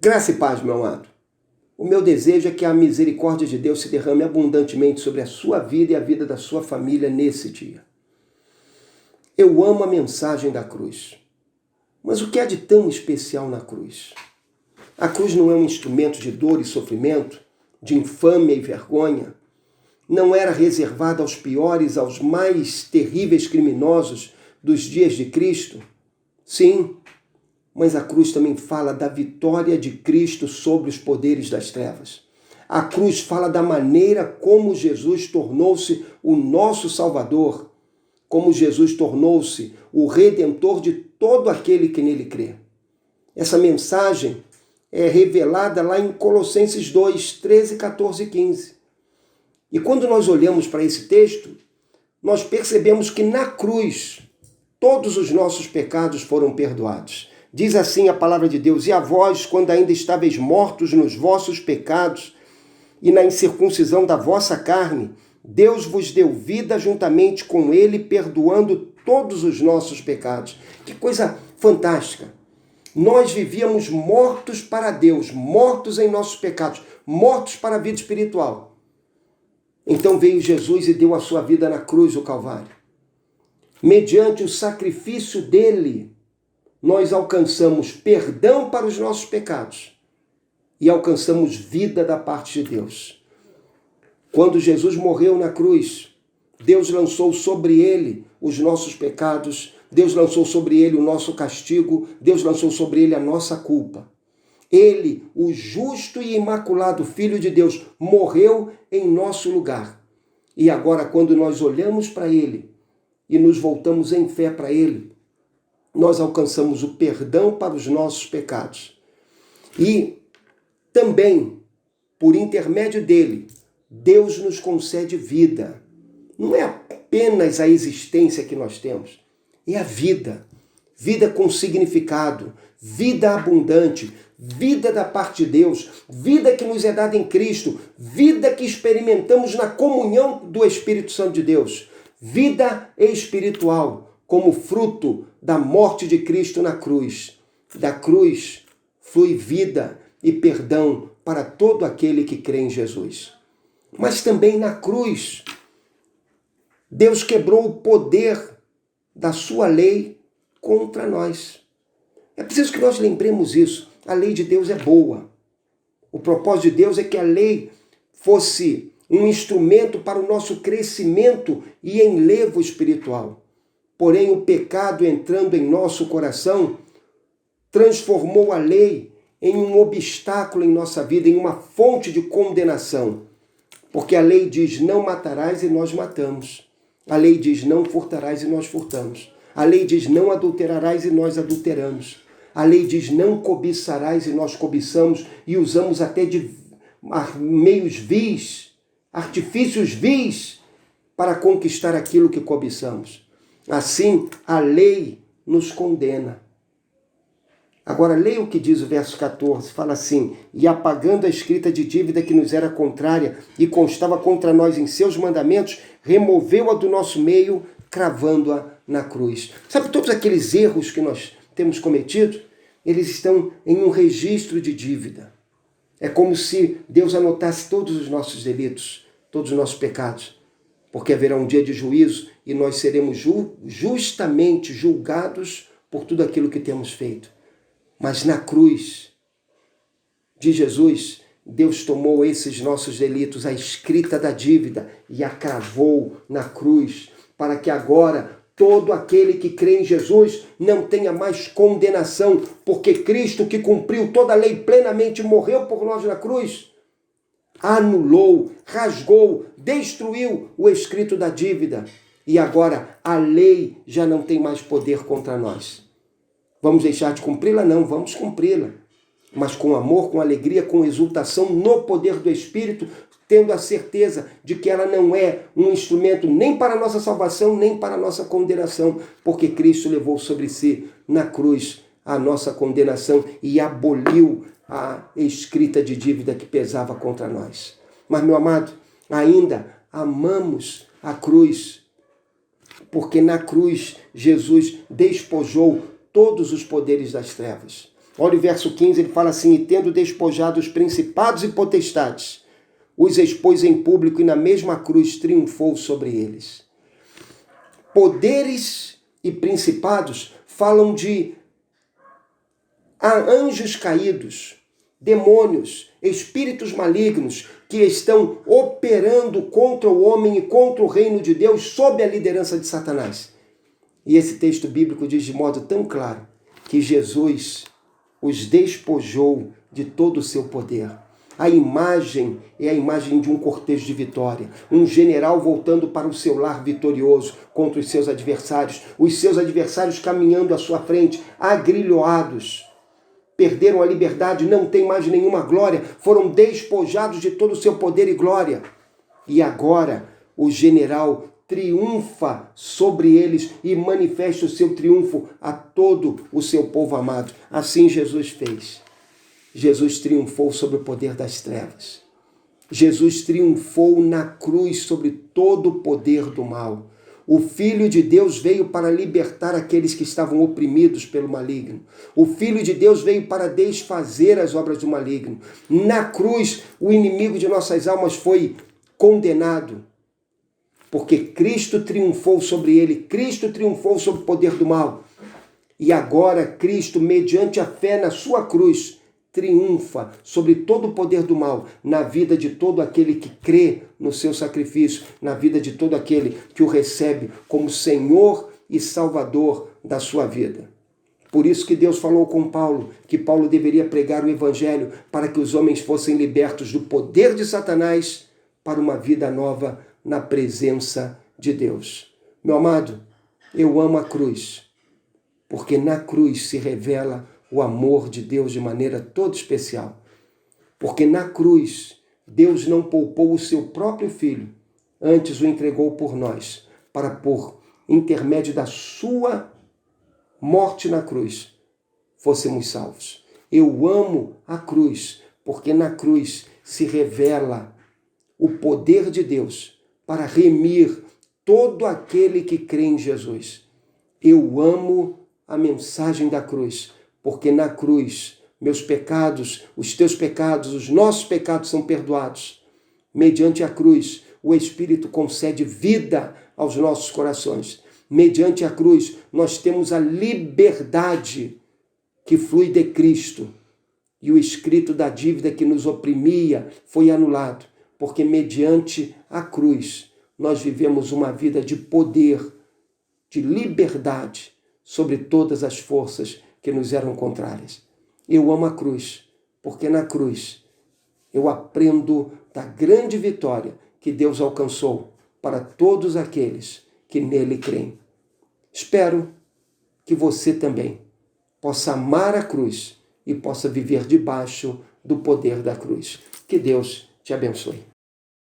Graça e paz, meu amado. O meu desejo é que a misericórdia de Deus se derrame abundantemente sobre a sua vida e a vida da sua família nesse dia. Eu amo a mensagem da cruz. Mas o que há de tão especial na cruz? A cruz não é um instrumento de dor e sofrimento, de infâmia e vergonha. Não era reservada aos piores, aos mais terríveis criminosos dos dias de Cristo? Sim, mas a cruz também fala da vitória de Cristo sobre os poderes das trevas. A cruz fala da maneira como Jesus tornou-se o nosso Salvador, como Jesus tornou-se o Redentor de todo aquele que nele crê. Essa mensagem é revelada lá em Colossenses 2, 13, 14 e 15. E quando nós olhamos para esse texto, nós percebemos que na cruz todos os nossos pecados foram perdoados. Diz assim a palavra de Deus: e a vós, quando ainda estáveis mortos nos vossos pecados e na incircuncisão da vossa carne, Deus vos deu vida juntamente com ele, perdoando todos os nossos pecados. Que coisa fantástica! Nós vivíamos mortos para Deus, mortos em nossos pecados, mortos para a vida espiritual. Então veio Jesus e deu a sua vida na cruz do Calvário. Mediante o sacrifício dele, nós alcançamos perdão para os nossos pecados e alcançamos vida da parte de Deus. Quando Jesus morreu na cruz, Deus lançou sobre ele os nossos pecados, Deus lançou sobre ele o nosso castigo, Deus lançou sobre ele a nossa culpa. Ele, o justo e imaculado Filho de Deus, morreu em nosso lugar. E agora, quando nós olhamos para ele e nos voltamos em fé para ele, nós alcançamos o perdão para os nossos pecados. E também, por intermédio dele, Deus nos concede vida. Não é apenas a existência que nós temos, é a vida. Vida com significado, vida abundante, vida da parte de Deus, vida que nos é dada em Cristo, vida que experimentamos na comunhão do Espírito Santo de Deus, vida espiritual, como fruto da morte de Cristo na cruz. Da cruz flui vida e perdão para todo aquele que crê em Jesus. Mas também na cruz, Deus quebrou o poder da sua lei contra nós. É preciso que nós lembremos isso. A lei de Deus é boa. O propósito de Deus é que a lei fosse um instrumento para o nosso crescimento e enlevo espiritual. Porém, o pecado entrando em nosso coração transformou a lei em um obstáculo em nossa vida, em uma fonte de condenação. Porque a lei diz não matarás e nós matamos. A lei diz não furtarás e nós furtamos. A lei diz não adulterarás e nós adulteramos. A lei diz não cobiçarás e nós cobiçamos e usamos até de meios vis, artifícios vis para conquistar aquilo que cobiçamos. Assim, a lei nos condena. Agora, leia o que diz o verso 14, fala assim: e apagando a escrita de dívida que nos era contrária e constava contra nós em seus mandamentos, removeu-a do nosso meio, cravando-a na cruz. Sabe, todos aqueles erros que nós temos cometido, eles estão em um registro de dívida. É como se Deus anotasse todos os nossos delitos, todos os nossos pecados, porque haverá um dia de juízo e nós seremos justamente julgados por tudo aquilo que temos feito. Mas na cruz de Jesus, Deus tomou esses nossos delitos, a escrita da dívida, e a cravou na cruz, para que agora todo aquele que crê em Jesus não tenha mais condenação, porque Cristo, que cumpriu toda a lei plenamente, morreu por nós na cruz, anulou, rasgou, destruiu o escrito da dívida. E agora a lei já não tem mais poder contra nós. Vamos deixar de cumpri-la? Não, vamos cumpri-la. Mas com amor, com alegria, com exultação no poder do Espírito, tendo a certeza de que ela não é um instrumento nem para a nossa salvação, nem para a nossa condenação, porque Cristo levou sobre si na cruz a nossa condenação e aboliu a escrita de dívida que pesava contra nós. Mas, meu amado, ainda amamos a cruz, porque na cruz Jesus despojou todos os poderes das trevas. Olha o verso 15, ele fala assim: e tendo despojado os principados e potestades, os expôs em público e na mesma cruz triunfou sobre eles. Poderes e principados falam de anjos caídos, demônios, espíritos malignos que estão operando contra o homem e contra o reino de Deus sob a liderança de Satanás. E esse texto bíblico diz de modo tão claro que Jesus os despojou de todo o seu poder. A imagem é a imagem de um cortejo de vitória, um general voltando para o seu lar vitorioso contra os seus adversários caminhando à sua frente, agrilhoados. Perderam a liberdade, não têm mais nenhuma glória, foram despojados de todo o seu poder e glória. E agora o general triunfa sobre eles e manifesta o seu triunfo a todo o seu povo amado. Assim Jesus fez. Jesus triunfou sobre o poder das trevas. Jesus triunfou na cruz sobre todo o poder do mal. O Filho de Deus veio para libertar aqueles que estavam oprimidos pelo maligno. O Filho de Deus veio para desfazer as obras do maligno. Na cruz, o inimigo de nossas almas foi condenado, porque Cristo triunfou sobre ele, Cristo triunfou sobre o poder do mal. E agora Cristo, mediante a fé na sua cruz, triunfa sobre todo o poder do mal na vida de todo aquele que crê no seu sacrifício, na vida de todo aquele que o recebe como Senhor e Salvador da sua vida. Por isso que Deus falou com Paulo, que Paulo deveria pregar o Evangelho para que os homens fossem libertos do poder de Satanás para uma vida nova na presença de Deus. Meu amado, eu amo a cruz, porque na cruz se revela o amor de Deus de maneira toda especial. Porque na cruz, Deus não poupou o seu próprio Filho, antes o entregou por nós, para por intermédio da sua morte na cruz, fôssemos salvos. Eu amo a cruz, porque na cruz se revela o poder de Deus para remir todo aquele que crê em Jesus. Eu amo a mensagem da cruz, porque na cruz meus pecados, os teus pecados, os nossos pecados são perdoados. Mediante a cruz, o Espírito concede vida aos nossos corações. Mediante a cruz, nós temos a liberdade que flui de Cristo. E o escrito da dívida que nos oprimia foi anulado, porque mediante a cruz nós vivemos uma vida de poder, de liberdade sobre todas as forças que nos eram contrárias. Eu amo a cruz, porque na cruz eu aprendo da grande vitória que Deus alcançou para todos aqueles que nele creem. Espero que você também possa amar a cruz e possa viver debaixo do poder da cruz. Que Deus te abençoe.